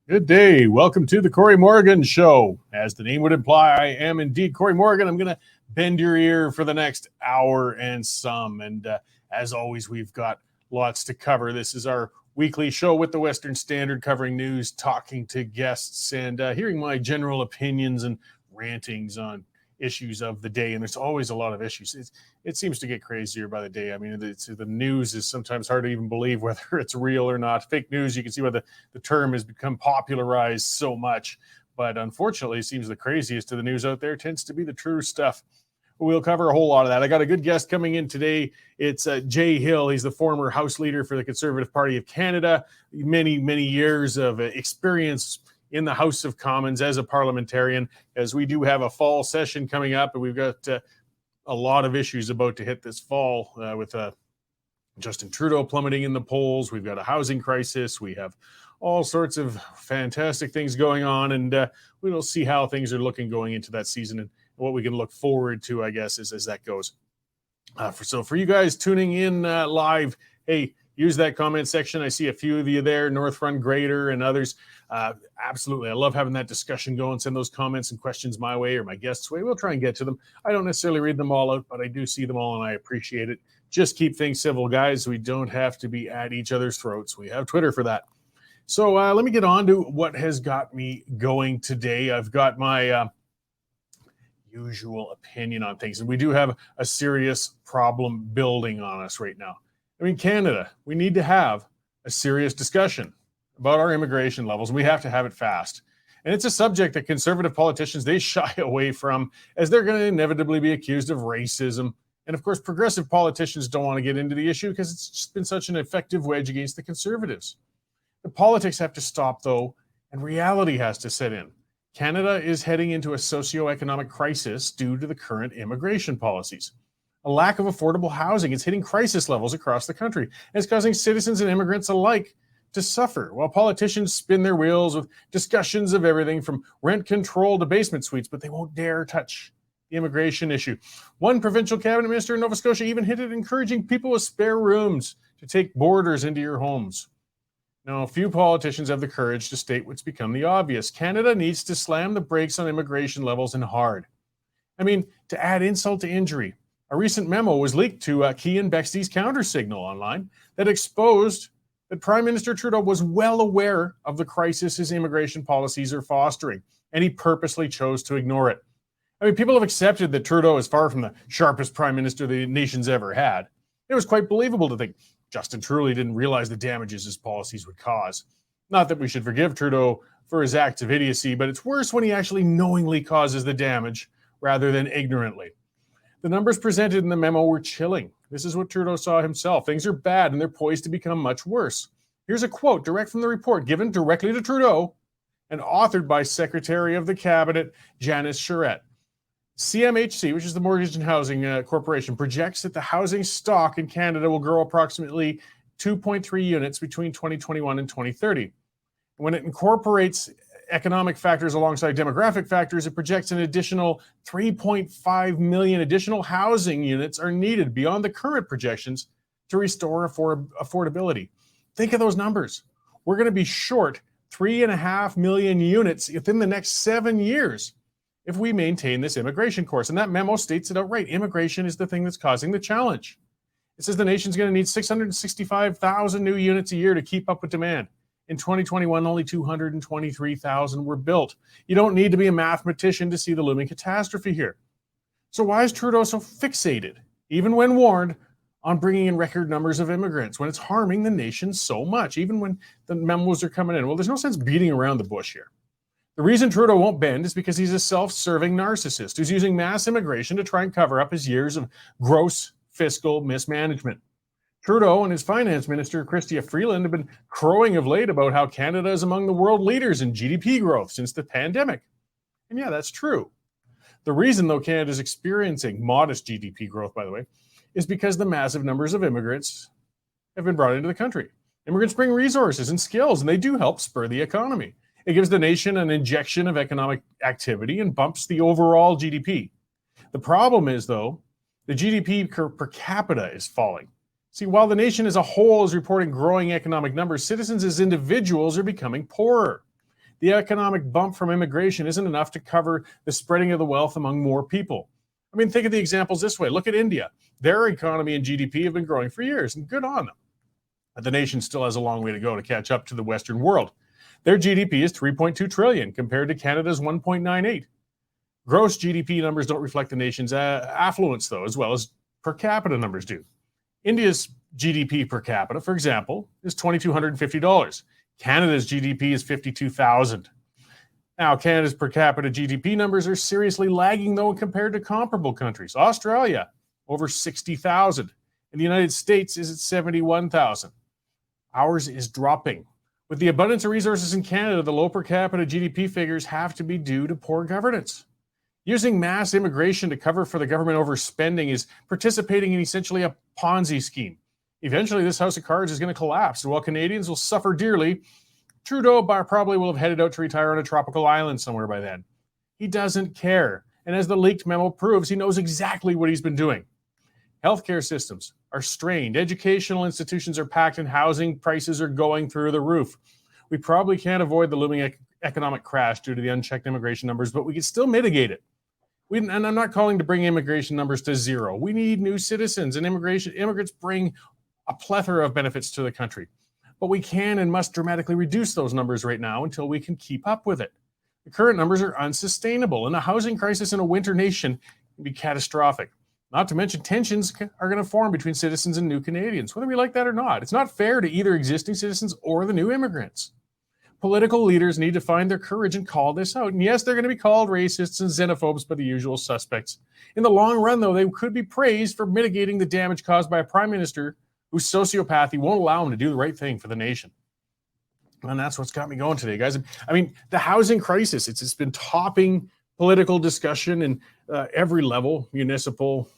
Good day. Welcome to the Cory Morgan Show. As the name would imply, I am indeed Cory Morgan. I'm going to bend your ear for the next hour and some. And as always, we've got lots to cover. This is our weekly show with the Western Standard, covering news, talking to guests, and hearing my general opinions and rantings on issues of the day. And there's always a lot of issues. It seems to get crazier by the day. I mean, the news is sometimes hard to even believe whether it's real or not. Fake news, you can see why the term has become popularized so much. But unfortunately, it seems the craziest of the news out there tends to be the true stuff. We'll cover a whole lot of that. I got a good guest coming in today. It's Jay Hill. He's the former House Leader for the Conservative Party of Canada. Many, many years of experience in the House of Commons as a parliamentarian, as we do have a fall session coming up, and we've got a lot of issues about to hit this fall with Justin Trudeau plummeting in the polls. We've got a housing crisis. We have all sorts of fantastic things going on, and we'll see how things are looking going into that season and what we can look forward to, I guess, as that goes. So for you guys tuning in live, hey, use that comment section. I see a few of you there, North Run Grader and others. Absolutely. I love having that discussion going. Send those comments and questions my way or my guests' way. We'll try and get to them. I don't necessarily read them all out, but I do see them all, and I appreciate it. Just keep things civil, guys. We don't have to be at each other's throats. We have Twitter for that. So let me get on to what has got me going today. I've got my usual opinion on things, and we do have a serious problem building on us right now. I mean, Canada, we need to have a serious discussion about our immigration levels. We have to have it fast. And it's a subject that conservative politicians, they shy away from, as they're going to inevitably be accused of racism. And of course, progressive politicians don't want to get into the issue because it's just been such an effective wedge against the conservatives. The politics have to stop, though, and reality has to set in. Canada is heading into a socioeconomic crisis due to the current immigration policies. A lack of affordable housing is hitting crisis levels across the country, and it's causing citizens and immigrants alike to suffer, while politicians spin their wheels with discussions of everything from rent control to basement suites, but they won't dare touch the immigration issue. One provincial cabinet minister in Nova Scotia even hinted at encouraging people with spare rooms to take boarders into your homes. Now, few politicians have the courage to state what's become the obvious. Canada needs to slam the brakes on immigration levels, and hard. I mean, to add insult to injury, a recent memo was leaked to Keean Bexte's counter-signal online that exposed that Prime Minister Trudeau was well aware of the crisis his immigration policies are fostering, and he purposely chose to ignore it. I mean, people have accepted that Trudeau is far from the sharpest prime minister the nation's ever had. It was quite believable to think Justin truly didn't realize the damages his policies would cause. Not that we should forgive Trudeau for his acts of idiocy, but it's worse when he actually knowingly causes the damage rather than ignorantly. The numbers presented in the memo were chilling. This is what Trudeau saw himself. Things are bad and they're poised to become much worse. Here's a quote direct from the report given directly to Trudeau and authored by Secretary of the Cabinet Janice Charette. CMHC, which is the Mortgage and Housing Corporation, projects that the housing stock in Canada will grow approximately 2.3 units between 2021 and 2030. When it incorporates economic factors alongside demographic factors, it projects an additional 3.5 million additional housing units are needed beyond the current projections to restore affordability. Think of those numbers. We're going to be short 3.5 million units within the next 7 years if we maintain this immigration course. And that memo states it outright. Immigration is the thing that's causing the challenge. It says the nation's going to need 665,000 new units a year to keep up with demand. In 2021, only 223,000 were built. You don't need to be a mathematician to see the looming catastrophe here. So why is Trudeau so fixated, even when warned, on bringing in record numbers of immigrants when it's harming the nation so much, even when the memos are coming in? Well, there's no sense beating around the bush here. The reason Trudeau won't bend is because he's a self-serving narcissist who's using mass immigration to try and cover up his years of gross fiscal mismanagement. Trudeau and his finance minister, Chrystia Freeland, have been crowing of late about how Canada is among the world leaders in GDP growth since the pandemic. And yeah, that's true. The reason, though, Canada is experiencing modest GDP growth, by the way, is because the massive numbers of immigrants have been brought into the country. Immigrants bring resources and skills, and they do help spur the economy. It gives the nation an injection of economic activity and bumps the overall GDP. The problem is, though, the GDP per capita is falling. See, while the nation as a whole is reporting growing economic numbers, citizens as individuals are becoming poorer. the economic bump from immigration isn't enough to cover the spreading of the wealth among more people. I mean, think of the examples this way. Look at India. Their economy and GDP have been growing for years, and good on them. But the nation still has a long way to go to catch up to the Western world. Their GDP is $3.2 trillion compared to Canada's $1.98. Gross GDP numbers don't reflect the nation's affluence, though, as well as per capita numbers do. India's GDP per capita, for example, is $2,250. Canada's GDP is $52,000. Now, Canada's per capita GDP numbers are seriously lagging, though, compared to comparable countries. Australia, over $60,000. And the United States is at $71,000. Ours is dropping. With the abundance of resources in Canada, the low per capita GDP figures have to be due to poor governance. Using mass immigration to cover for the government overspending is participating in essentially a Ponzi scheme. Eventually, this house of cards is going to collapse, and while Canadians will suffer dearly, Trudeau probably will have headed out to retire on a tropical island somewhere by then. He doesn't care, and as the leaked memo proves, he knows exactly what he's been doing. Healthcare systems are strained, educational institutions are packed, and housing prices are going through the roof. We probably can't avoid the looming economic crash due to the unchecked immigration numbers, but we can still mitigate it. And I'm not calling to bring immigration numbers to zero. We need new citizens, and immigrants bring a plethora of benefits to the country. But we can and must dramatically reduce those numbers right now until we can keep up with it. The current numbers are unsustainable, and a housing crisis in a winter nation can be catastrophic. Not to mention, tensions are going to form between citizens and new Canadians, whether we like that or not. It's not fair to either existing citizens or the new immigrants. Political leaders need to find their courage and call this out. And yes, they're going to be called racists and xenophobes by the usual suspects. In the long run, though, they could be praised for mitigating the damage caused by a prime minister whose sociopathy won't allow him to do the right thing for the nation. And that's what's got me going today, guys. I mean, the housing crisis, it's been topping political discussion in every level, municipal,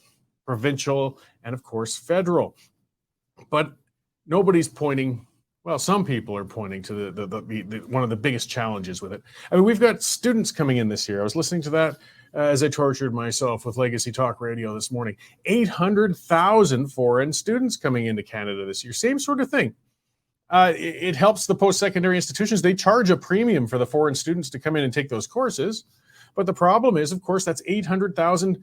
provincial, and of course, federal. But nobody's pointing, well, some people are pointing to the one of the biggest challenges with it. I mean, we've got students coming in this year. I was listening to that as I tortured myself with Legacy Talk Radio this morning. 800,000 foreign students coming into Canada this year. Same sort of thing. It helps the post-secondary institutions. They charge a premium for the foreign students to come in and take those courses. But the problem is, of course, that's 800,000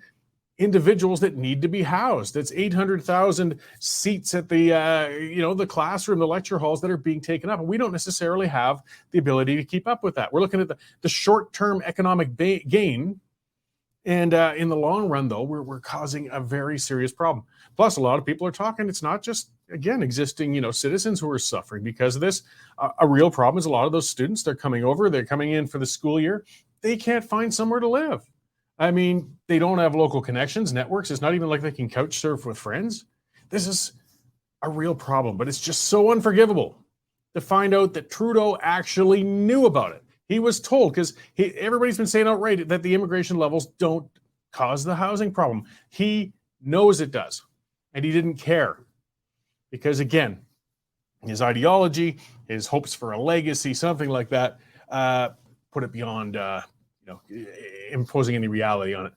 individuals that need to be housed. That's 800,000 seats at the the classroom, the lecture halls that are being taken up. And we don't necessarily have the ability to keep up with that. We're looking at the short-term economic gain. And in the long run, though, we're causing a very serious problem. Plus, a lot of people are talking, it's not just, again, existing, citizens who are suffering because of this. A real problem is a lot of those students, they're coming in for the school year. They can't find somewhere to live. I mean, they don't have local connections, networks. It's not even like they can couch surf with friends. This is a real problem, but it's just so unforgivable to find out that Trudeau actually knew about it. He was told, because everybody's been saying outright that the immigration levels don't cause the housing problem. He knows it does, and he didn't care. Because again, his ideology, his hopes for a legacy, something like that, put it beyond imposing any reality on it.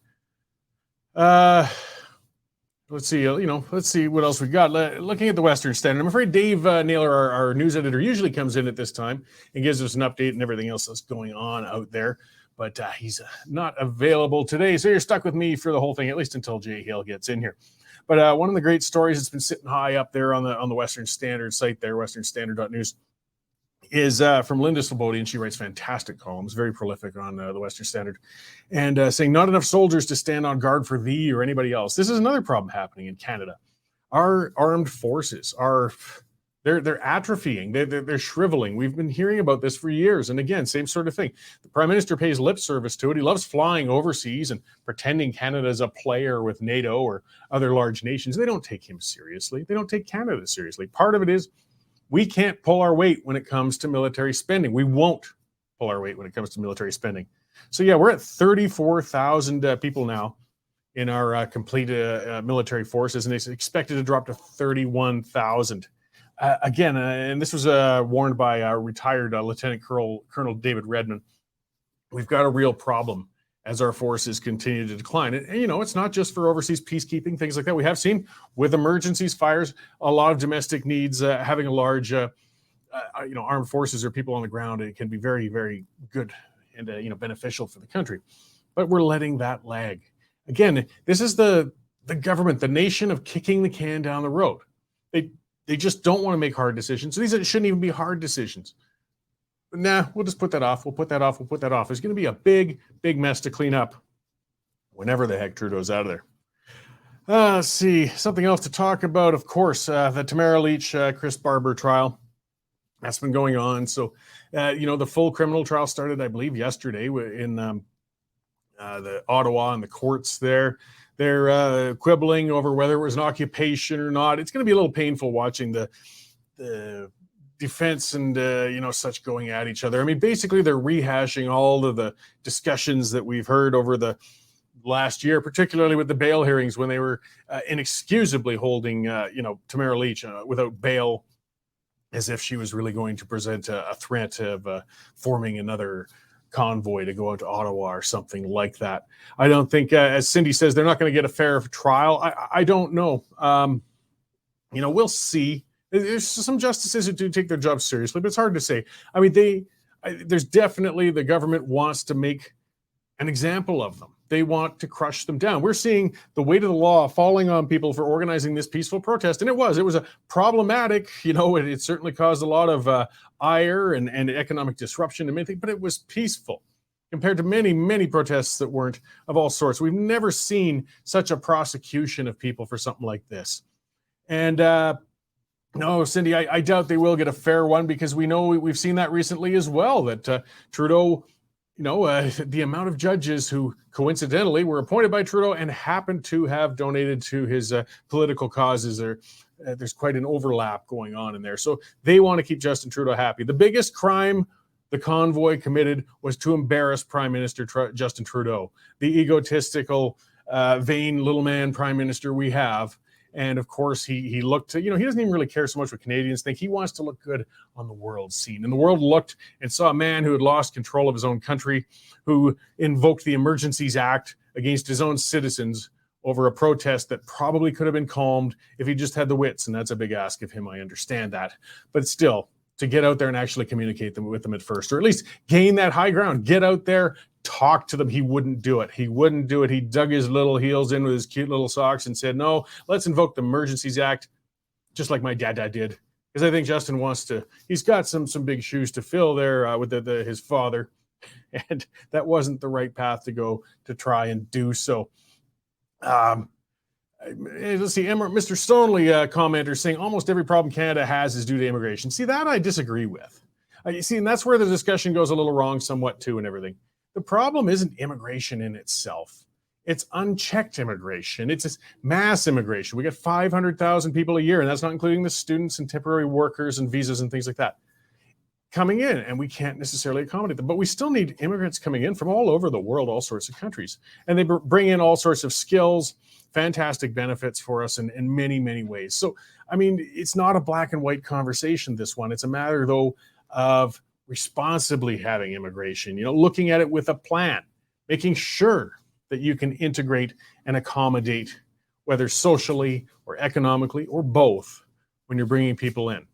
Let's see what else we got. Looking at the Western Standard, I'm afraid Dave Naylor, our news editor, usually comes in at this time and gives us an update and everything else that's going on out there. But he's not available today, so you're stuck with me for the whole thing, at least until Jay Hale gets in here. But one of the great stories that's been sitting high up there on the Western Standard site there, westernstandard.news, is from Linda Slobodian. She writes fantastic columns, very prolific on the Western Standard, and saying not enough soldiers to stand on guard for thee or anybody else. This is another problem happening in Canada. Our armed forces they're atrophying, they're shriveling. We've been hearing about this for years, and again, same sort of thing. The Prime Minister pays lip service to it. He loves flying overseas and pretending Canada is a player with NATO or other large nations. They don't take him seriously. They don't take Canada seriously. Part of it is we can't pull our weight when it comes to military spending. We won't pull our weight when it comes to military spending. So yeah, we're at 34,000 people now in our complete military forces, and it's expected to drop to 31,000. Again, and this was warned by retired Lieutenant Colonel David Redman. We've got a real problem as our forces continue to decline. And it's not just for overseas peacekeeping, things like that. We have seen with emergencies, fires, a lot of domestic needs having a large armed forces or people on the ground, it can be very, very good and beneficial for the country. But we're letting that lag. Again, this is the government, the nation of kicking the can down the road. They just don't want to make hard decisions. These shouldn't even be hard decisions. But nah, we'll just put that off. We'll put that off. We'll put that off. It's going to be a big, big mess to clean up whenever the heck Trudeau's out of there. Let's see. Something else to talk about, of course, the Tamara Leach, Chris Barber trial. That's been going on. So, the full criminal trial started, I believe, yesterday in the Ottawa and the courts there. They're quibbling over whether it was an occupation or not. It's going to be a little painful watching the defense and, such going at each other. I mean, basically, they're rehashing all of the discussions that we've heard over the last year, particularly with the bail hearings when they were inexcusably holding, Tamara Leach without bail, as if she was really going to present a threat of forming another convoy to go out to Ottawa or something like that. I don't think, as Cindy says, they're not going to get a fair trial. I don't know. We'll see. There's some justices who do take their job seriously, but it's hard to say. I mean, there's definitely, the government wants to make an example of them. They want to crush them down. We're seeing the weight of the law falling on people for organizing this peaceful protest. And it was a problematic, it certainly caused a lot of ire and economic disruption and many things, but it was peaceful compared to many, many protests that weren't, of all sorts. We've never seen such a prosecution of people for something like this. And no, Cindy, I doubt they will get a fair one, because we've seen that recently as well, that Trudeau, the amount of judges who coincidentally were appointed by Trudeau and happened to have donated to his political causes, there's quite an overlap going on in there. So they want to keep Justin Trudeau happy. The biggest crime the convoy committed was to embarrass Prime Minister Justin Trudeau, the egotistical, vain little man Prime Minister we have. And of course, he looked to, he doesn't even really care so much what Canadians think. He wants to look good on the world scene. And the world looked and saw a man who had lost control of his own country, who invoked the Emergencies Act against his own citizens over a protest that probably could have been calmed if he just had the wits. And that's a big ask of him. I understand that. But still, to get out there and actually communicate with them at first, or at least gain that high ground, get out there, talk to them. He wouldn't do it. He dug his little heels in with his cute little socks and said, no, let's invoke the Emergencies Act, just like my dad did. Because I think Justin he's got some big shoes to fill there with his father. And that wasn't the right path to go to try and do so. Let's see, Mr. Stonley commenter saying almost every problem Canada has is due to immigration. See, that I disagree with. And that's where the discussion goes a little wrong somewhat too and everything. The problem isn't immigration in itself. It's unchecked immigration. It's this mass immigration. We get 500,000 people a year, and that's not including the students and temporary workers and visas and things like that coming in, and we can't necessarily accommodate them. But we still need immigrants coming in from all over the world, all sorts of countries. And they bring in all sorts of skills, fantastic benefits for us in many, many ways. So, I mean, it's not a black and white conversation, this one. It's a matter, though, of responsibly having immigration, looking at it with a plan, making sure that you can integrate and accommodate, whether socially or economically or both, when you're bringing people in.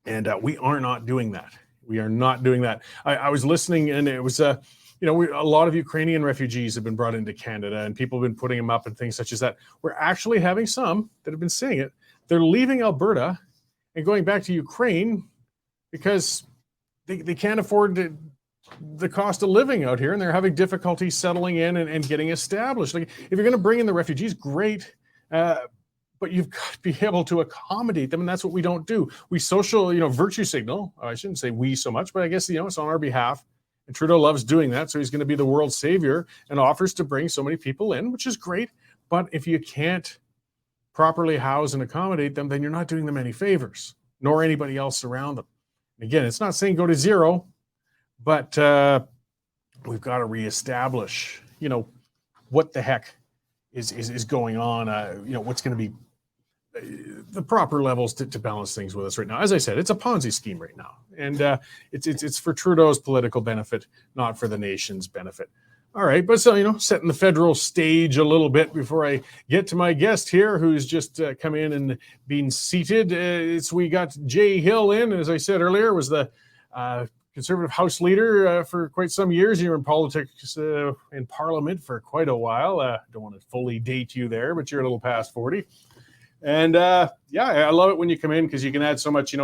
And we are not doing that. We are not doing that. I was listening, and it was, a lot of Ukrainian refugees have been brought into Canada, and people have been putting them up and things such as that. We're actually having some that have been saying it. They're leaving Alberta and going back to Ukraine because they can't afford the cost of living out here, and they're having difficulty settling in and getting established. Like, if you're going to bring in the refugees, great, but you've got to be able to accommodate them, and that's what we don't do. We virtue signal. I shouldn't say we so much, but I guess, it's on our behalf, and Trudeau loves doing that, so he's going to be the world's savior and offers to bring so many people in, which is great, but if you can't properly house and accommodate them, then you're not doing them any favors, nor anybody else around them. Again, it's not saying go to zero, but we've got to reestablish, what the heck is going on, what's going to be the proper levels to balance things with us right now. As I said, it's a Ponzi scheme right now, and it's for Trudeau's political benefit, not for the nation's benefit. All right, but so, setting the federal stage a little bit before I get to my guest here, who's just come in and been seated. We got Jay Hill in, as I said earlier, was the Conservative House leader for quite some years. You were in politics in Parliament for quite a while. Don't want to fully date you there, but you're a little past 40. And I love it when you come in because you can add so much,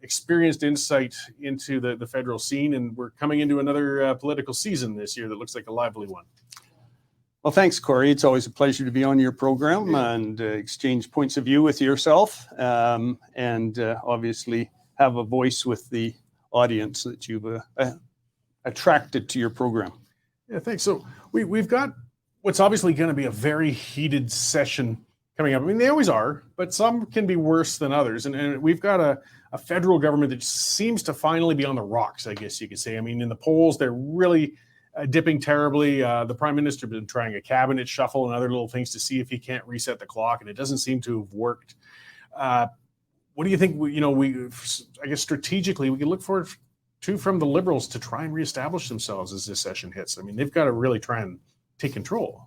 experienced insight into the federal scene. And we're coming into another political season this year that looks like a lively one. Well, thanks, Cory. It's always a pleasure to be on your program and exchange points of view with yourself and obviously have a voice with the audience that you've attracted to your program. Yeah, thanks. So we've got what's obviously going to be a very heated session coming up. I mean, they always are, but some can be worse than others. And we've got a federal government that seems to finally be on the rocks, I guess you could say. I mean, in the polls, they're really dipping terribly. The prime minister has been trying a cabinet shuffle and other little things to see if he can't reset the clock, and it doesn't seem to have worked. What do you think, I guess strategically, we can look forward to from the Liberals to try and reestablish themselves as this session hits? I mean, they've got to really try and take control.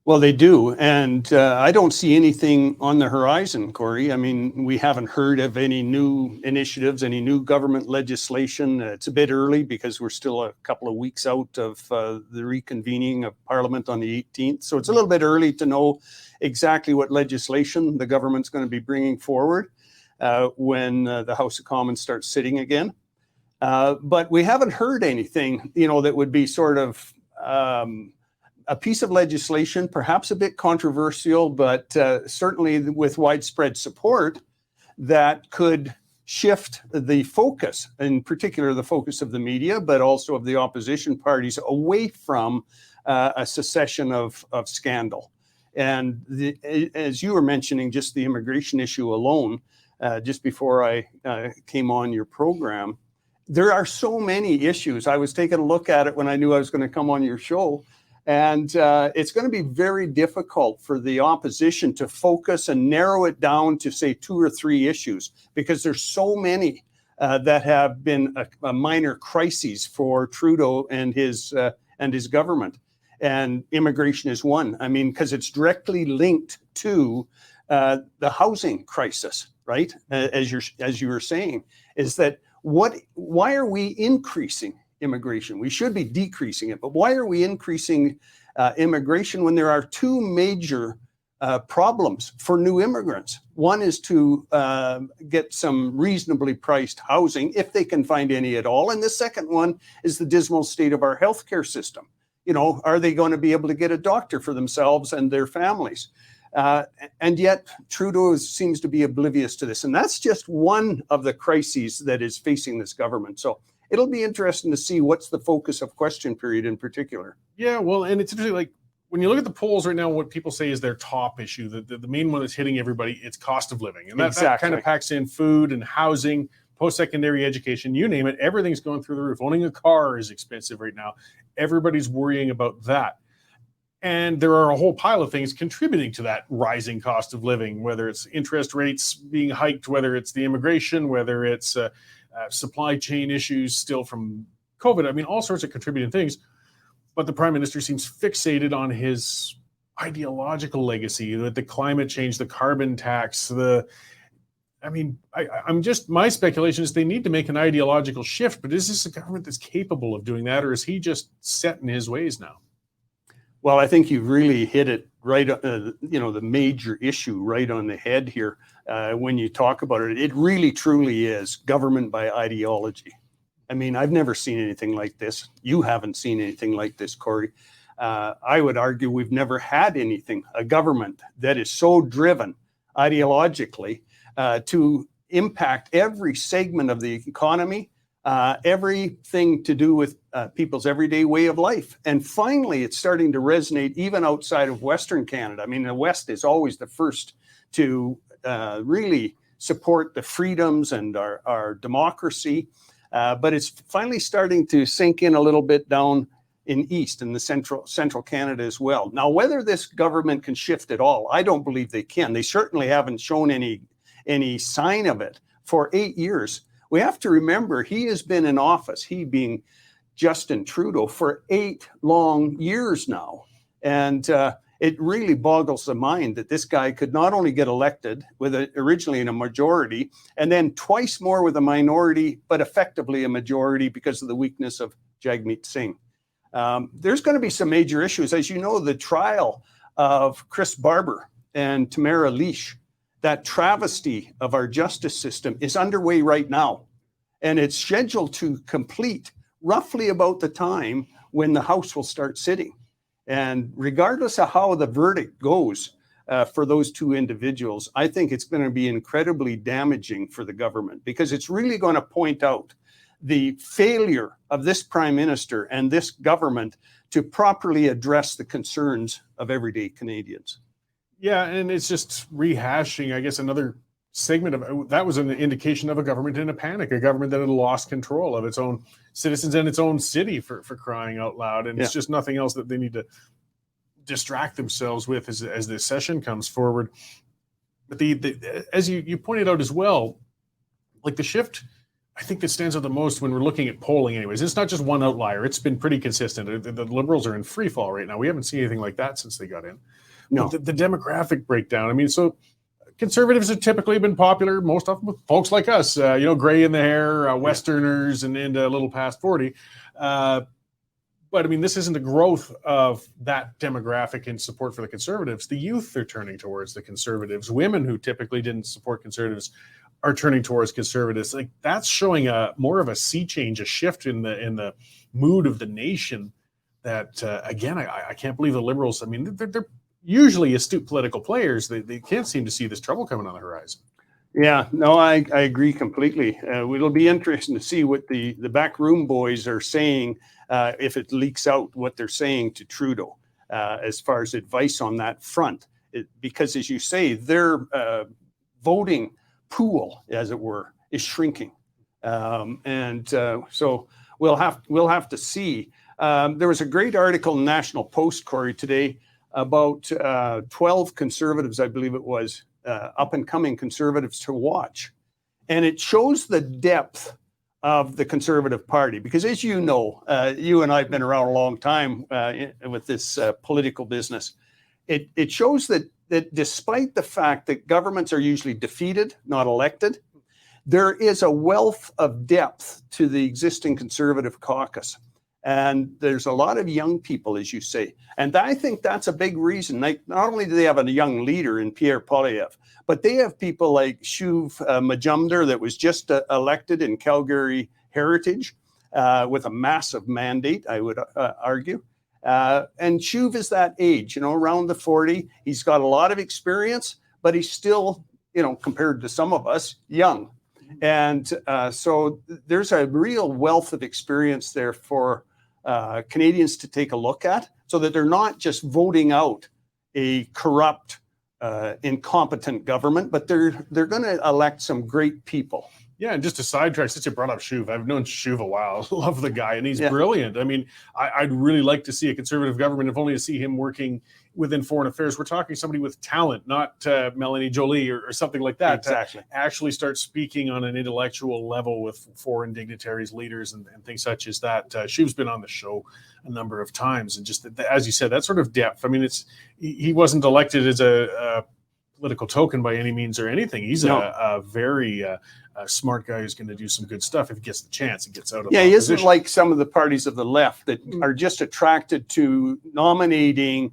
Well, they do. And I don't see anything on the horizon, Cory. I mean, we haven't heard of any new initiatives, any new government legislation. It's a bit early because we're still a couple of weeks out of the reconvening of Parliament on the 18th. So it's a little bit early to know exactly what legislation the government's going to be bringing forward when the House of Commons starts sitting again. But we haven't heard anything, that would be sort of a piece of legislation, perhaps a bit controversial, but certainly with widespread support that could shift the focus, in particular the focus of the media, but also of the opposition parties, away from a succession of scandal. And as you were mentioning, just the immigration issue alone, just before I came on your program, there are so many issues. I was taking a look at it when I knew I was going to come on your show. And it's going to be very difficult for the opposition to focus and narrow it down to, say, 2 or 3 issues, because there's so many that have been a minor crises for Trudeau and his government. And immigration is one. I mean, because it's directly linked to the housing crisis, right? As you were saying, is that why are we increasing immigration? We should be decreasing it, but why are we increasing immigration when there are 2 major problems for new immigrants? One is to get some reasonably priced housing, if they can find any at all. And the second one is the dismal state of our healthcare system. Are they going to be able to get a doctor for themselves and their families? And yet Trudeau seems to be oblivious to this. And that's just one of the crises that is facing this government. So it'll be interesting to see what's the focus of question period in particular. Yeah, well, and it's interesting, like when you look at the polls right now, what people say is their top issue, the main one that's hitting everybody, it's cost of living. And that kind of packs in food and housing, post-secondary education, you name it, everything's going through the roof. Owning a car is expensive right now. Everybody's worrying about that. And there are a whole pile of things contributing to that rising cost of living, whether it's interest rates being hiked, whether it's the immigration, whether it's supply chain issues still from COVID. I mean, all sorts of contributing things. But the prime minister seems fixated on his ideological legacy, the climate change, the carbon tax, my speculation is they need to make an ideological shift. But is this a government that's capable of doing that, or is he just set in his ways now? Well, I think you've really hit it right, the major issue right on the head here when you talk about it. It really, truly is government by ideology. I mean, I've never seen anything like this. You haven't seen anything like this, Cory. I would argue we've never had a government that is so driven ideologically to impact every segment of the economy, everything to do with people's everyday way of life. And finally, it's starting to resonate even outside of Western Canada. I mean, the West is always the first to really support the freedoms and our democracy. But it's finally starting to sink in a little bit down in East and the central Canada as well. Now, whether this government can shift at all, I don't believe they can. They certainly haven't shown any sign of it for 8 years. We have to remember he has been in office, he being Justin Trudeau for 8 long years now. And it really boggles the mind that this guy could not only get elected with originally in a majority, and then twice more with a minority, but effectively a majority because of the weakness of Jagmeet Singh. There's going to be some major issues. As you know, the trial of Chris Barber and Tamara Leach, that travesty of our justice system, is underway right now. And it's scheduled to complete roughly about the time when the House will start sitting. And regardless of how the verdict goes for those 2 individuals, I think it's going to be incredibly damaging for the government, because it's really going to point out the failure of this prime minister and this government to properly address the concerns of everyday Canadians. Yeah, and it's just rehashing, I guess, another segment of that was an indication of a government in a panic, a government that had lost control of its own citizens and its own city, for crying out loud. And it's just nothing else that they need to distract themselves with as the session comes forward. But as you pointed out as well, like the shift, I think that stands out the most when we're looking at polling anyways. It's not just one outlier. It's been pretty consistent. The Liberals are in free fall right now. We haven't seen anything like that since they got in. No. The demographic breakdown. I mean, so Conservatives have typically been popular, most often with folks like us, gray in the hair, Westerners, and a little past 40. But I mean, this isn't a growth of that demographic in support for the Conservatives. The youth are turning towards the Conservatives. Women who typically didn't support Conservatives are turning towards Conservatives. Like, that's showing more of a sea change, a shift in the mood of the nation. That again, I can't believe the Liberals. I mean, they're usually astute political players. They can't seem to see this trouble coming on the horizon. Yeah, no, I agree completely. It'll be interesting to see what the backroom boys are saying if it leaks out what they're saying to Trudeau as far as advice on that front. Because as you say, their voting pool, as it were, is shrinking. So we'll have to see. There was a great article in National Post, Cory, today about 12 Conservatives, I believe it was, up-and-coming Conservatives to watch. And it shows the depth of the Conservative Party. Because as you know, you and I have been around a long time with this political business. It shows that despite the fact that governments are usually defeated, not elected, there is a wealth of depth to the existing Conservative caucus. And there's a lot of young people, as you say. And I think that's a big reason. Like, not only do they have a young leader in Pierre Poilievre, but they have people like Shuv Majumdar that was just elected in Calgary Heritage with a massive mandate, I would argue. And Shuv is that age, around the 40. He's got a lot of experience, but he's still, compared to some of us, young. And so there's a real wealth of experience there for Canadians to take a look at, so that they're not just voting out a corrupt, incompetent government, but they're going to elect some great people. Yeah, and just to sidetrack, since you brought up Shuv, I've known Shuv a while. I love the guy, and he's brilliant. I mean, I'd really like to see a Conservative government, if only to see him working within foreign affairs. We're talking somebody with talent, not Melanie Jolie or something like that. Exactly. To actually start speaking on an intellectual level with foreign dignitaries, leaders, and things such as that. Shuv's been on the show a number of times, and just as you said, that sort of depth. I mean, he wasn't elected as a political token by any means or anything. He's a very smart guy who's going to do some good stuff if he gets the chance and gets out of he isn't like some of the parties of the left that are just attracted to nominating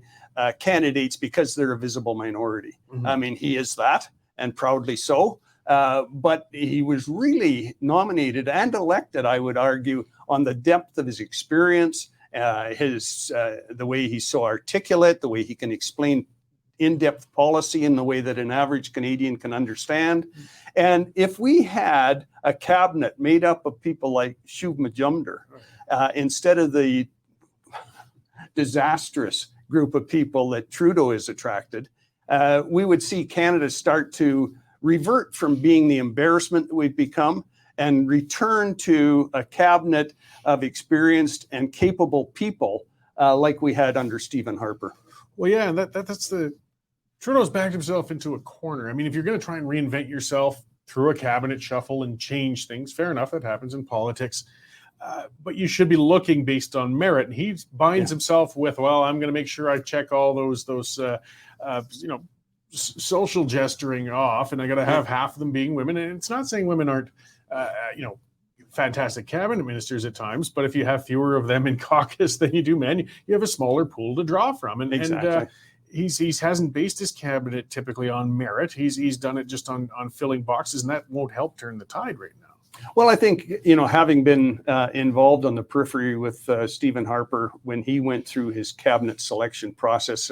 candidates because they're a visible minority. Mm-hmm. I mean, he is that, and proudly so. But he was really nominated and elected, I would argue, on the depth of his experience, the way he's so articulate, the way he can explain in-depth policy in the way that an average Canadian can understand. And if we had a cabinet made up of people like Shuv Majumdar, instead of the disastrous group of people that Trudeau has attracted, we would see Canada start to revert from being the embarrassment that we've become and return to a cabinet of experienced and capable people like we had under Stephen Harper. Well, yeah, that's Trudeau's backed himself into a corner. I mean, if you're going to try and reinvent yourself through a cabinet shuffle and change things, fair enough, that happens in politics. but you should be looking based on merit. And he binds himself with, well, I'm going to make sure I check all those social gesturing off, and I got to have half of them being women. And it's not saying women aren't, fantastic cabinet ministers at times, but if you have fewer of them in caucus than you do men, you have a smaller pool to draw from. And, exactly. He hasn't based his cabinet typically on merit. He's done it just on filling boxes, and that won't help turn the tide right now. Well, I think, having been involved on the periphery with Stephen Harper when he went through his cabinet selection process,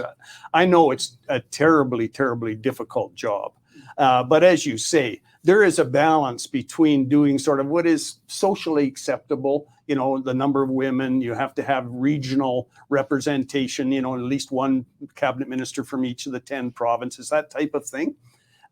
I know it's a terribly, terribly difficult job. But as you say, there is a balance between doing sort of what is socially acceptable, the number of women, you have to have regional representation, at least one cabinet minister from each of the 10 provinces, that type of thing.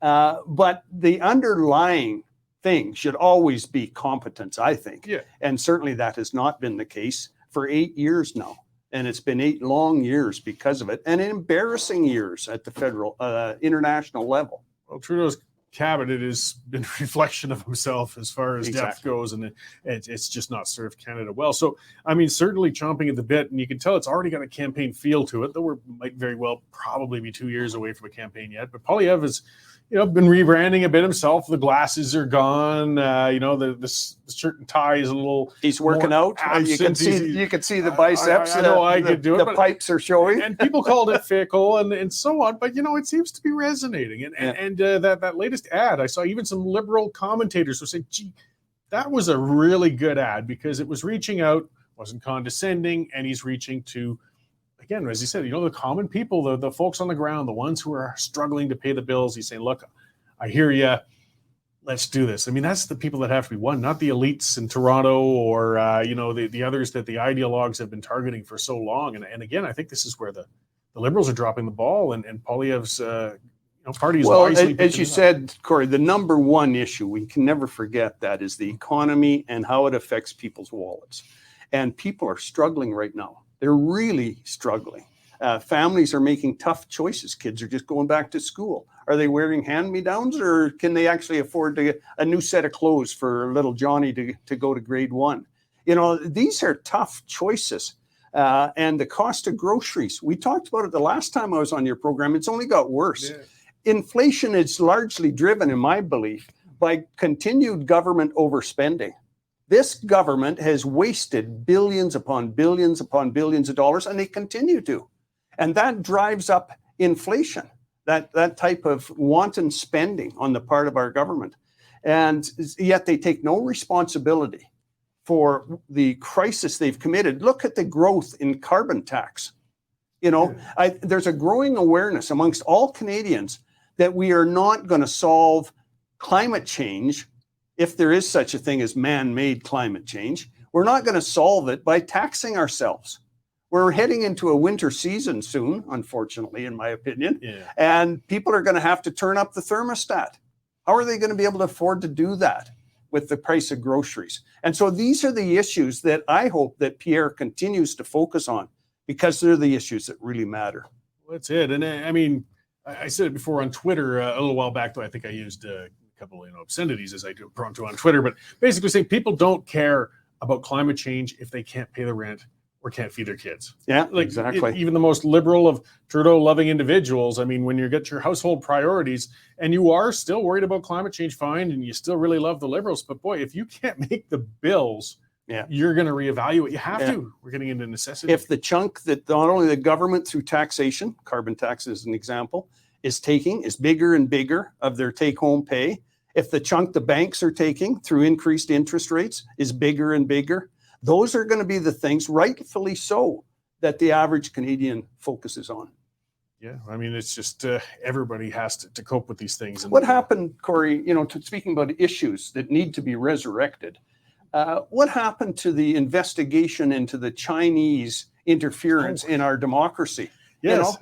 But the underlying thing should always be competence, I think. Yeah. And certainly that has not been the case for 8 years now. And it's been 8 long years because of it, and embarrassing years at the federal, international level. Well, Trudeau's cabinet has been a reflection of himself as far as depth goes, and it's just not served Canada well. So, I mean, certainly chomping at the bit, and you can tell it's already got a campaign feel to it, though we might very well probably be 2 years away from a campaign yet. But Poilievre has, been rebranding a bit himself. The glasses are gone. The shirt and tie is a little. He's working out. You can see the biceps. I know I could do it. The pipes are showing. And people called it fickle and so on. But it seems to be resonating. And that latest ad, I saw even some liberal commentators were saying, "Gee, that was a really good ad because it was reaching out, wasn't condescending, and he's reaching to." Again, as he said, the common people, the folks on the ground, the ones who are struggling to pay the bills. He's saying, look, I hear you. Let's do this. I mean, that's the people that have to be won, not the elites in Toronto or, the others that the ideologues have been targeting for so long. And again, I think this is where the Liberals are dropping the ball and Poilievre's party is wisely. Well, as you said, Cory, the number one issue, we can never forget that, is the economy and how it affects people's wallets. And people are struggling right now. They're really struggling. Families are making tough choices. Kids are just going back to school. Are they wearing hand-me-downs, or can they actually afford to get a new set of clothes for little Johnny to go to grade 1? These are tough choices. And the cost of groceries, we talked about it the last time I was on your program. It's only got worse. Yeah. Inflation is largely driven, in my belief, by continued government overspending. This government has wasted billions upon billions upon billions of dollars, and they continue to. And that drives up inflation, that type of wanton spending on the part of our government. And yet they take no responsibility for the crisis they've committed. Look at the growth in carbon tax. There's a growing awareness amongst all Canadians that we are not going to solve climate change, if there is such a thing as man-made climate change. We're not going to solve it by taxing ourselves. We're heading into a winter season soon, unfortunately, in my opinion, and people are going to have to turn up the thermostat. How are they going to be able to afford to do that with the price of groceries? And so these are the issues that I hope that Pierre continues to focus on, because they're the issues that really matter. Well, that's it. And I mean, I said it before on Twitter a little while back, though I think I used couple obscenities as I do prone to on Twitter, but basically saying people don't care about climate change if they can't pay the rent or can't feed their kids. Yeah, exactly. Even the most liberal of Trudeau-loving individuals, I mean, when you get your household priorities and you are still worried about climate change, fine, and you still really love the Liberals, but boy, if you can't make the bills, you're going to reevaluate. You have to. We're getting into necessity. If the chunk that not only the government through taxation, carbon tax is an example, is taking is bigger and bigger of their take-home pay, if the chunk the banks are taking through increased interest rates is bigger and bigger, those are going to be the things, rightfully so, that the average Canadian focuses on. Yeah, I mean, it's just everybody has to cope with these things. And what happened, Cory, speaking about issues that need to be resurrected, what happened to the investigation into the Chinese interference in our democracy? Yes,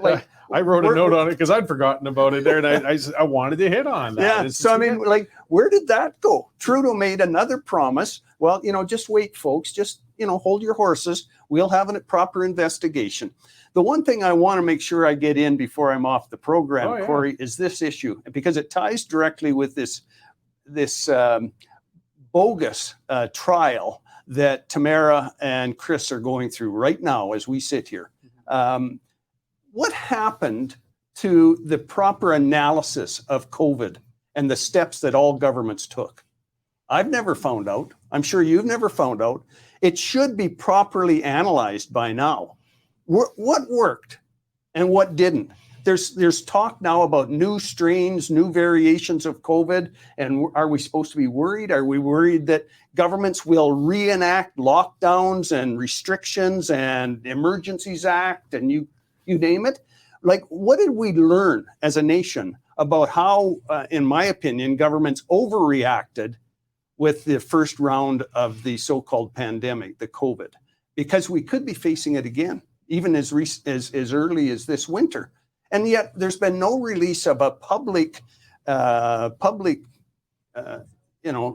I wrote a note on it because I'd forgotten about it there, and I wanted to hit on that. Yeah, so I mean, where did that go? Trudeau made another promise. Well, just wait, folks. Just, hold your horses. We'll have a proper investigation. The one thing I want to make sure I get in before I'm off the program, Cory, is this issue, because it ties directly with this bogus trial that Tamara and Chris are going through right now as we sit here. What happened to the proper analysis of COVID and the steps that all governments took? I've never found out. I'm sure you've never found out. It should be properly analyzed by now. What worked and what didn't? There's talk now about new strains, new variations of COVID. And are we supposed to be worried? Are we worried that governments will reenact lockdowns and restrictions and Emergencies Act and you name it? Like, what did we learn as a nation about how, in my opinion, governments overreacted with the first round of the so-called pandemic, the COVID? Because we could be facing it again, even as early as this winter. And yet there's been no release of a public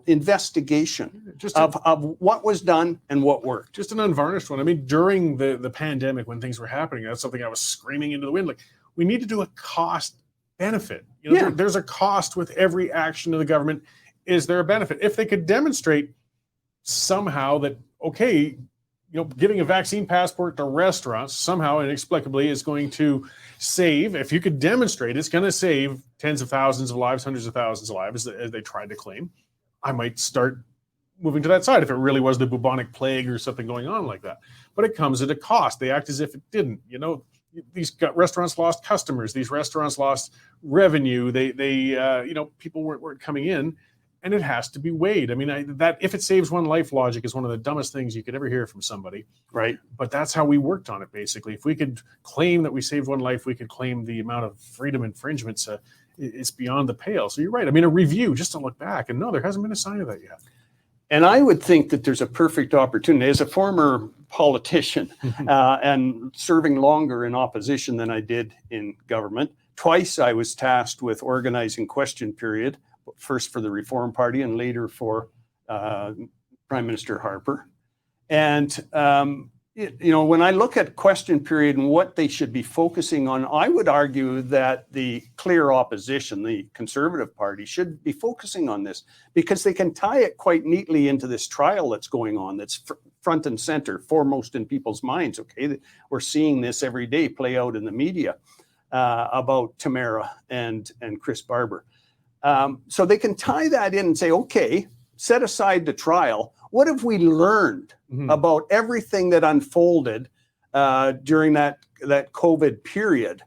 investigation of what was done and what worked. Just an unvarnished one. I mean, during the pandemic, when things were happening, that's something I was screaming into the wind. Like, we need to do a cost benefit. There's a cost with every action of the government. Is there a benefit? If they could demonstrate somehow that, okay, giving a vaccine passport to restaurants somehow inexplicably is going to save, if you could demonstrate it's going to save tens of thousands of lives, hundreds of thousands of lives, as they tried to claim, I might start moving to that side if it really was the bubonic plague or something going on like that. But it comes at a cost. They act as if it didn't. These restaurants lost customers. These restaurants lost revenue. People weren't coming in. And it has to be weighed. I mean, that if it saves one life logic is one of the dumbest things you could ever hear from somebody. Right. But that's how we worked on it, basically. If we could claim that we saved one life, we could claim the amount of freedom infringements. It's beyond the pale. So you're right. I mean, a review just to look back. And no, there hasn't been a sign of that yet. And I would think that there's a perfect opportunity. As a former politician and serving longer in opposition than I did in government, twice I was tasked with organizing question period, first for the Reform Party and later for Prime Minister Harper. And, when I look at question period and what they should be focusing on, I would argue that the clear opposition, the Conservative Party, should be focusing on this because they can tie it quite neatly into this trial that's going on, that's front and center, foremost in people's minds. Okay, we're seeing this every day play out in the media about Tamara and Chris Barber. So they can tie that in and say, okay, set aside the trial. What have we learned about everything that unfolded during that COVID period?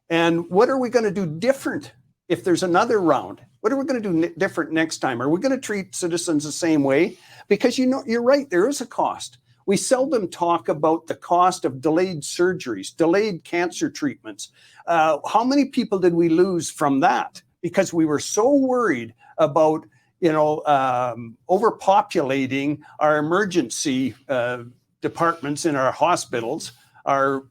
And what are we going to do different if there's another round? What are we going to do different next time? Are we going to treat citizens the same way? Because you're right, there is a cost. We seldom talk about the cost of delayed surgeries, delayed cancer treatments. How many people did we lose from that? Because we were so worried about, overpopulating our emergency departments in our hospitals, our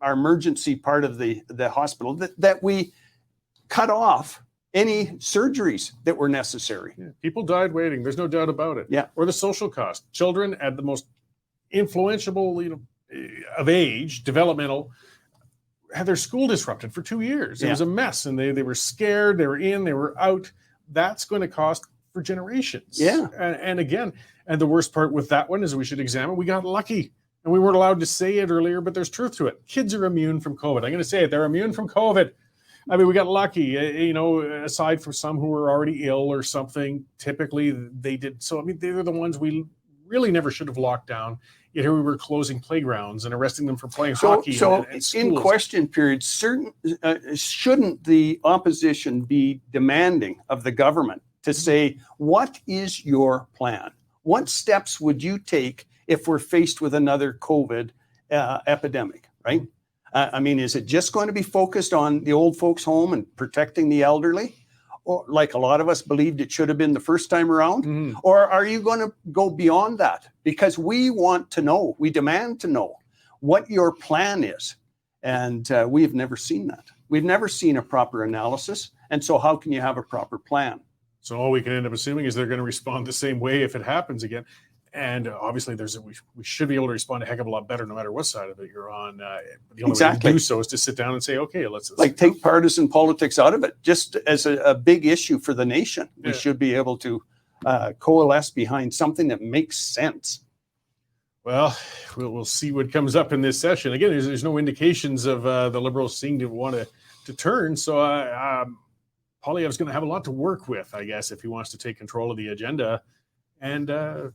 emergency part of the hospital, that we cut off any surgeries that were necessary. Yeah. People died waiting. There's no doubt about it. Yeah. Or the social cost. Children at the most influential, of age, developmental, had their school disrupted for 2 years. It was a mess, and they were scared. They were in, they were out. That's going to cost for generations. Yeah. And again, and the worst part with that one is we should examine, we got lucky. And we weren't allowed to say it earlier, but there's truth to it. Kids are immune from COVID. I'm going to say it. They're immune from COVID. I mean, we got lucky, aside from some who were already ill or something, typically they did. So, I mean, they were the ones we really never should have locked down. Yet here we were closing playgrounds and arresting them for playing hockey. So and in question period, shouldn't the opposition be demanding of the government to say, what is your plan? What steps would you take if we're faced with another COVID epidemic, right? I mean, is it just going to be focused on the old folks home and protecting the elderly? Or like a lot of us believed it should have been the first time around? Mm-hmm. Or are you going to go beyond that? Because we want to know, we demand to know what your plan is. And we have never seen that. We've never seen a proper analysis. And so how can you have a proper plan? So all we can end up assuming is they're going to respond the same way if it happens again. And obviously, we should be able to respond a heck of a lot better no matter what side of it you're on. The only way to do so is to sit down and say, okay, let's take partisan politics out of it. Just as a big issue for the nation, we should be able to coalesce behind something that makes sense. Well, we'll see what comes up in this session. Again, there's no indications of the Liberals seeming to want to turn. So Poilievre's going to have a lot to work with, I guess, if he wants to take control of the agenda. And we'll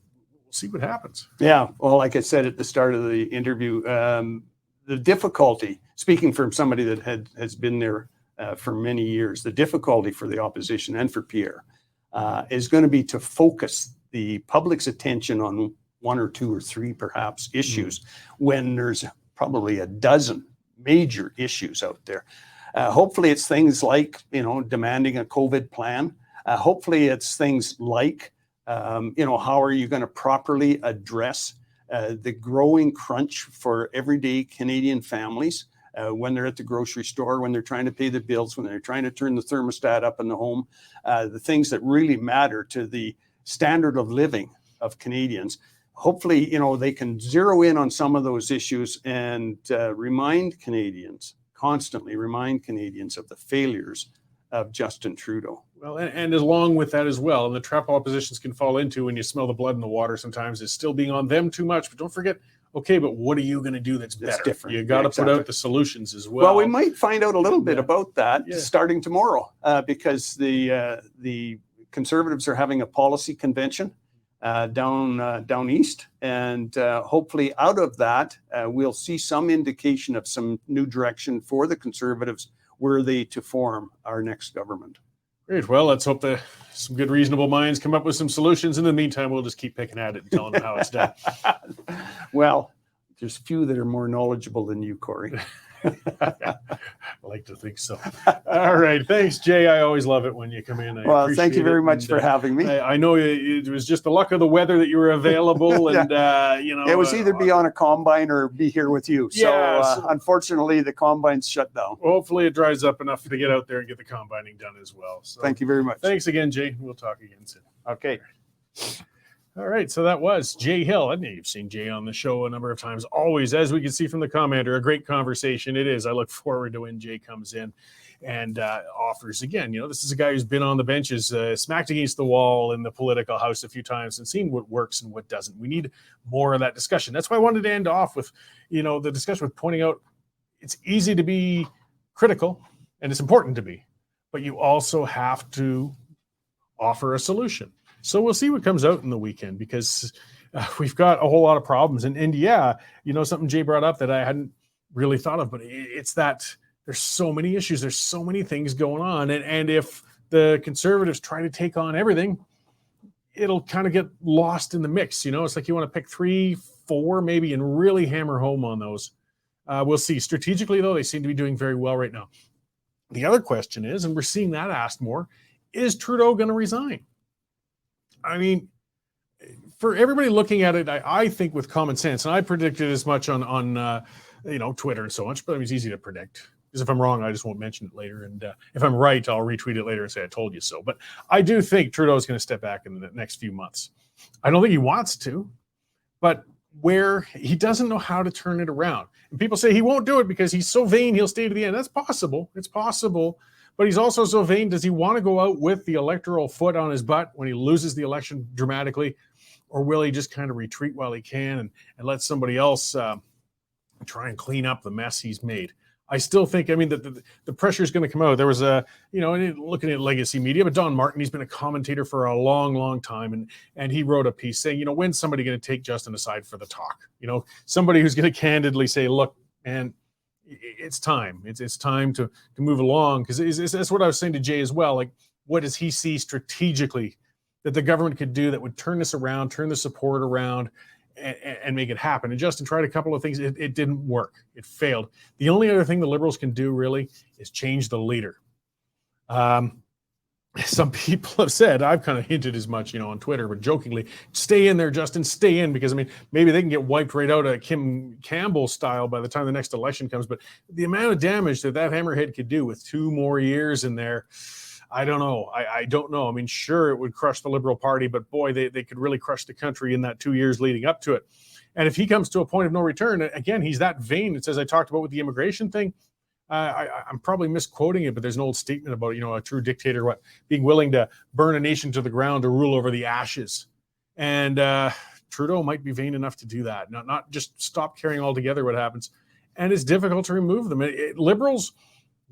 see what happens. Yeah. Well, like I said at the start of the interview, the difficulty, speaking from somebody that has been there for many years, the difficulty for the opposition and for Pierre is going to be to focus the public's attention on one or two or three perhaps issues when there's probably a dozen major issues out there. Hopefully it's things like, demanding a COVID plan. Hopefully it's things like, how are you going to properly address the growing crunch for everyday Canadian families when they're at the grocery store, when they're trying to pay the bills, when they're trying to turn the thermostat up in the home, the things that really matter to the standard of living of Canadians. Hopefully, they can zero in on some of those issues and constantly remind Canadians of the failures of Justin Trudeau. Well, and along with that as well, and the trap oppositions can fall into when you smell the blood in the water sometimes is still being on them too much. But don't forget, okay, but what are you going to do that's better? Different. You got to put out the solutions as well. Well, we might find out a little bit about that starting tomorrow because the Conservatives are having a policy convention down east, and hopefully out of that we'll see some indication of some new direction for the Conservatives were they to form our next government. Great. Well, let's hope that some good reasonable minds come up with some solutions. In the meantime, we'll just keep picking at it and telling them how it's done. Well, there's few that are more knowledgeable than you, Cory. I like to think so. All right. Thanks, Jay. I always love it when you come in. Well, thank you very much for having me. I know it was just the luck of the weather that you were available. And, it was either be on a combine or be here with you. So unfortunately, the combine's shut down. Hopefully it dries up enough to get out there and get the combining done as well. So thank you very much. Thanks again, Jay. We'll talk again soon. Okay. All right, so that was Jay Hill. I know you've seen Jay on the show a number of times. Always, as we can see from the commenter, a great conversation it is. I look forward to when Jay comes in and offers again. This is a guy who's been on the benches, smacked against the wall in the political house a few times and seen what works and what doesn't. We need more of that discussion. That's why I wanted to end off with, the discussion with pointing out it's easy to be critical and it's important to be, but you also have to offer a solution. So we'll see what comes out in the weekend because we've got a whole lot of problems. And something Jay brought up that I hadn't really thought of, but it's that there's so many issues. There's so many things going on. And if the Conservatives try to take on everything, it'll kind of get lost in the mix. It's like you want to pick 3, 4 maybe and really hammer home on those. We'll see. Strategically, though, they seem to be doing very well right now. The other question is, and we're seeing that asked more, is Trudeau going to resign? I mean, for everybody looking at it, I think with common sense, and I predicted as much on Twitter and so much, but it's easy to predict. Because if I'm wrong, I just won't mention it later. And if I'm right, I'll retweet it later and say I told you so. But I do think Trudeau is going to step back in the next few months. I don't think he wants to, but where he doesn't know how to turn it around. And people say he won't do it because he's so vain, he'll stay to the end. That's possible. It's possible. But he's also so vain. Does he want to go out with the electoral foot on his butt when he loses the election dramatically? Or will he just kind of retreat while he can and let somebody else try and clean up the mess he's made? I still think, that the pressure is going to come out. There was looking at legacy media, but Don Martin, he's been a commentator for a long, long time. And he wrote a piece saying, when's somebody going to take Justin aside for the talk? Somebody who's going to candidly say, look, man, it's time. It's time to move along, because that's what I was saying to Jay as well. Like, what does he see strategically that the government could do that would turn this around, turn the support around, and make it happen? And Justin tried a couple of things. It didn't work. It failed. The only other thing the Liberals can do really is change the leader. Some people have said, I've kind of hinted as much, on Twitter, but jokingly, stay in there, Justin, stay in, because maybe they can get wiped right out of Kim Campbell style by the time the next election comes. But the amount of damage that hammerhead could do with 2 more years in there, I don't know. I don't know. Sure, it would crush the Liberal Party, but boy, they could really crush the country in that 2 years leading up to it. And if he comes to a point of no return, again, he's that vain. It's as I talked about with the immigration thing. I'm probably misquoting it, but there's an old statement about, a true dictator, being willing to burn a nation to the ground to rule over the ashes. And Trudeau might be vain enough to do that, not just stop caring altogether what happens. And it's difficult to remove them. Liberals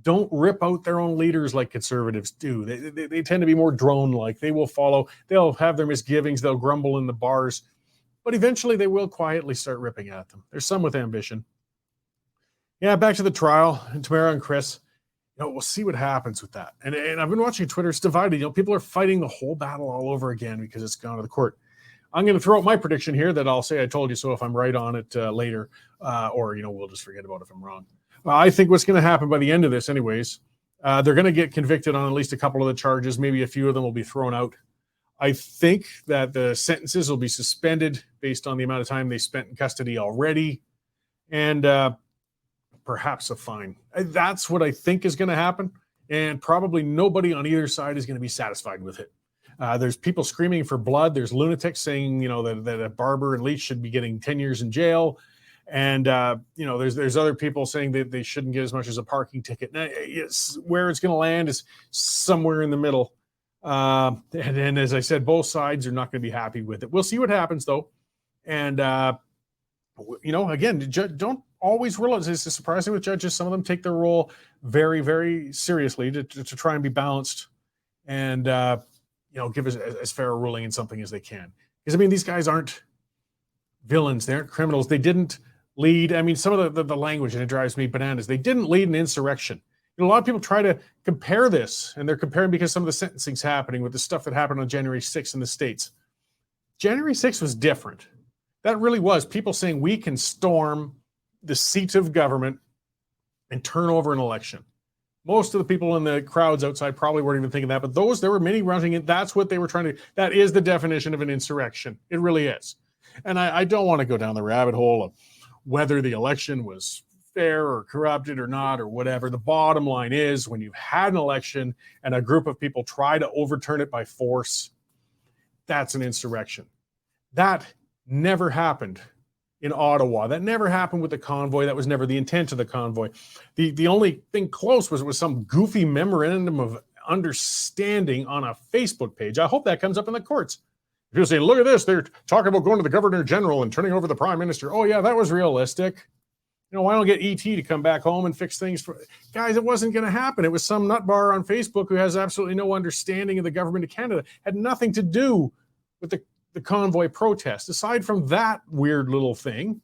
don't rip out their own leaders like conservatives do. They tend to be more drone-like. They will follow. They'll have their misgivings. They'll grumble in the bars. But eventually they will quietly start ripping at them. There's some with ambition. Yeah, back to the trial. And Tamara and Chris, we'll see what happens with that. And I've been watching Twitter. It's divided. People are fighting the whole battle all over again because it's gone to the court. I'm going to throw out my prediction here that I'll say I told you so if I'm right on it later. Or we'll just forget about it if I'm wrong. I think what's going to happen by the end of this anyways, they're going to get convicted on at least a couple of the charges. Maybe a few of them will be thrown out. I think that the sentences will be suspended based on the amount of time they spent in custody already. And perhaps a fine. That's what I think is going to happen. And probably nobody on either side is going to be satisfied with it. There's people screaming for blood. There's lunatics saying, that Barber and Leach should be getting 10 years in jail. And, there's other people saying that they shouldn't get as much as a parking ticket. Now, where it's going to land is somewhere in the middle. And as I said, both sides are not going to be happy with it. We'll see what happens, though. And, again, don't always realize it's surprising with judges. Some of them take their role very, very seriously to try and be balanced and, give as fair a ruling in something as they can. Because, these guys aren't villains. They aren't criminals. They didn't lead. Some of the language, and it drives me bananas. They didn't lead an insurrection. A lot of people try to compare this, and they're comparing because some of the sentencing's happening with the stuff that happened on January 6th in the States. January 6th was different. That really was people saying we can storm the seat of government and turn over an election. Most of the people in the crowds outside probably weren't even thinking that, but there were many running it. That's what they were trying to do. That is the definition of an insurrection. It really is. And I don't want to go down the rabbit hole of whether the election was fair or corrupted or not or whatever. The bottom line is when you've had an election and a group of people try to overturn it by force, that's an insurrection. That never happened in Ottawa. That never happened with the convoy. That was never the intent of the convoy. The only thing close was some goofy memorandum of understanding on a Facebook page. I hope that comes up in the courts. People say, look at this. They're talking about going to the Governor General and turning over the Prime Minister. Oh, yeah, that was realistic. Why don't get ET to come back home and fix things? Guys, it wasn't going to happen. It was some nutbar on Facebook who has absolutely no understanding of the government of Canada. Had nothing to do with the convoy protest. Aside from that weird little thing,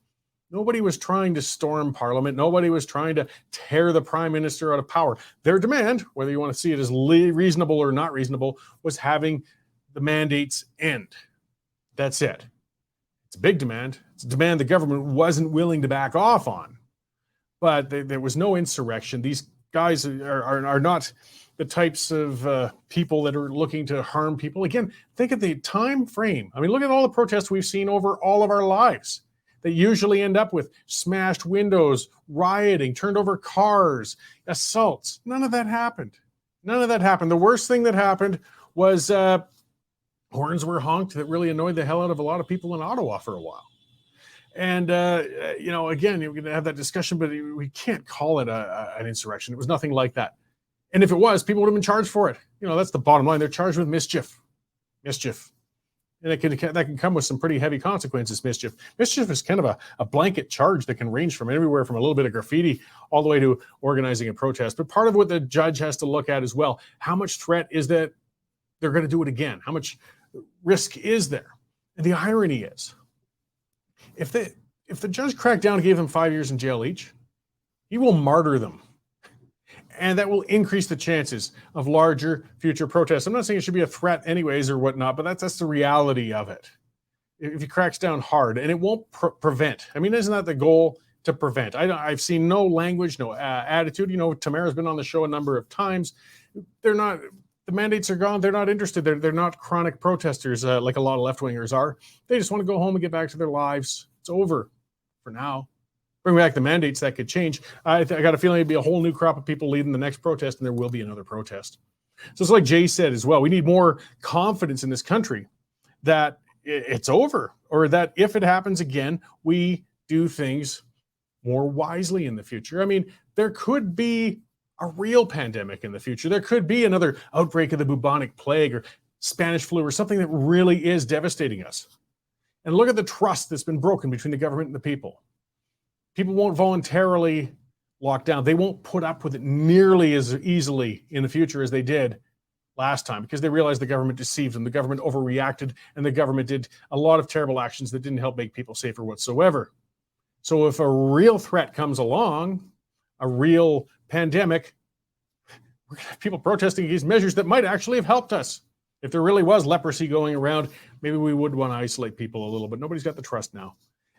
nobody was trying to storm Parliament. Nobody was trying to tear the Prime Minister out of power. Their demand, whether you want to see it as reasonable or not reasonable, was having the mandates end. That's it. It's a big demand. It's a demand the government wasn't willing to back off on. But there was no insurrection. These guys are not the types of people that are looking to harm people. Again, think of the time frame. Look at all the protests we've seen over all of our lives. They usually end up with smashed windows, rioting, turned over cars, assaults. None of that happened. The worst thing that happened was horns were honked that really annoyed the hell out of a lot of people in Ottawa for a while. And, again, you're going to have that discussion, but we can't call it an insurrection. It was nothing like that. And if it was, people would have been charged for it. That's the bottom line. They're charged with mischief. And that can come with some pretty heavy consequences, mischief. Mischief is kind of a blanket charge that can range from everywhere from a little bit of graffiti all the way to organizing a protest. But part of what the judge has to look at as well, how much threat is that they're going to do it again? How much risk is there? And the irony is, if the judge cracked down and gave them 5 years in jail each, he will martyr them. And that will increase the chances of larger future protests. I'm not saying it should be a threat anyways or whatnot, but that's the reality of it. If he cracks down hard, and it won't prevent. Isn't that the goal, to prevent? I've seen no language, no attitude. Tamara's been on the show a number of times. The mandates are gone. They're not interested. They're not chronic protesters like a lot of left-wingers are. They just want to go home and get back to their lives. It's over for now. Bring back the mandates, that could change. I got a feeling it'd be a whole new crop of people leading the next protest, and there will be another protest. So it's like Jay said as well, we need more confidence in this country that it's over, or that if it happens again, we do things more wisely in the future. I mean, there could be a real pandemic in the future. There could be another outbreak of the bubonic plague or Spanish flu or something that really is devastating us. And look at the trust that's been broken between the government and the people. People won't voluntarily lock down. They won't put up with it nearly as easily in the future as they did last time because they realized the government deceived them. The government overreacted and the government did a lot of terrible actions that didn't help make people safer whatsoever. So if a real threat comes along, a real pandemic, we're going to have people protesting against measures that might actually have helped us. If there really was leprosy going around, maybe we would want to isolate people a little bit. Nobody's got the trust now.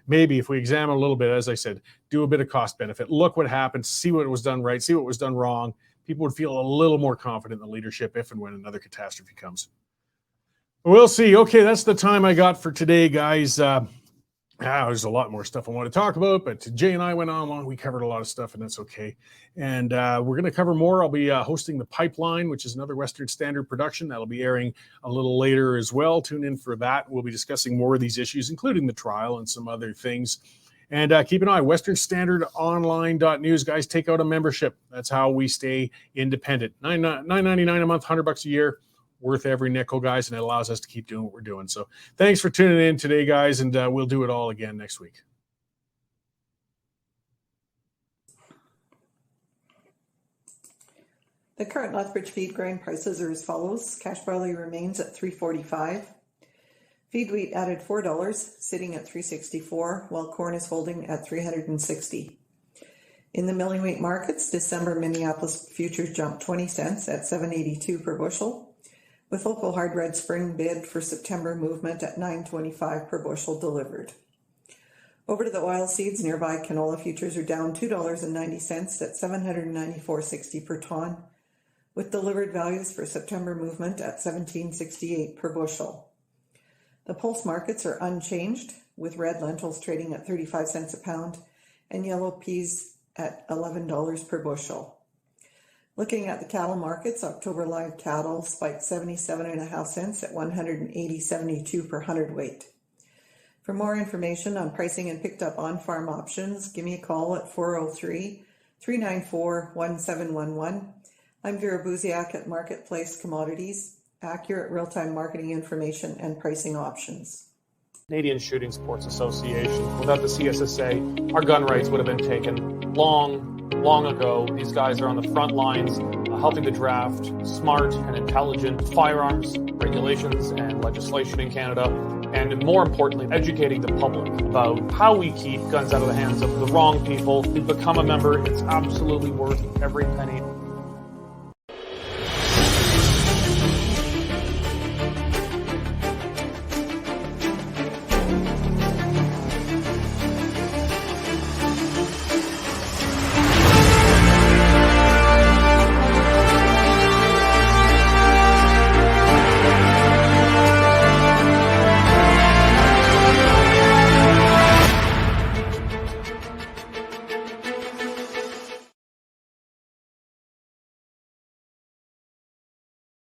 Maybe if we examine a little bit, as I said, do a bit of cost benefit, look what happened, see what was done right, see what was done wrong, people would feel a little more confident in the leadership if and when another catastrophe comes. We'll see. Okay, that's the time I got for today, guys. There's a lot more stuff I want to talk about, but Jay and I went on long. We covered a lot of stuff, and that's okay. And we're going to cover more. I'll be hosting The Pipeline, which is another Western Standard production. That'll be airing a little later as well. Tune in for that. We'll be discussing more of these issues, including the trial and some other things. And keep an eye, westernstandardonline.news. Guys, take out a membership. That's how we stay independent. $9.99 a month, $100 a year. Worth every nickel, guys, and it allows us to keep doing what we're doing. So thanks for tuning in today, guys, and we'll do it all again next week. The current Lethbridge feed grain prices are as follows. Cash barley remains at $3.45. Feed wheat added $4, sitting at $3.64, while corn is holding at $3.60. In the milling wheat markets, December Minneapolis futures jumped 20 cents at $7.82 per bushel, with local hard red spring bid for September movement at $9.25 per bushel delivered. Over to the oil seeds, nearby canola futures are down $2.90 at $794.60 per ton, with delivered values for September movement at $17.68 per bushel. The pulse markets are unchanged, with red lentils trading at 35 cents a pound and yellow peas at $11 per bushel. Looking at the cattle markets, October live cattle spiked 77.5 cents at 180.72 per hundredweight. For more information on pricing and picked up on-farm options, give me a call at 403-394-1711. I'm Vera Buziak at Marketplace Commodities, accurate real-time marketing information and pricing options. Canadian Shooting Sports Association. Without the CSSA, our gun rights would have been taken long ago. These guys are on the front lines helping to draft smart and intelligent firearms regulations and legislation in Canada, and more importantly, educating the public about how we keep guns out of the hands of the wrong people. We've become a member. It's absolutely worth every penny.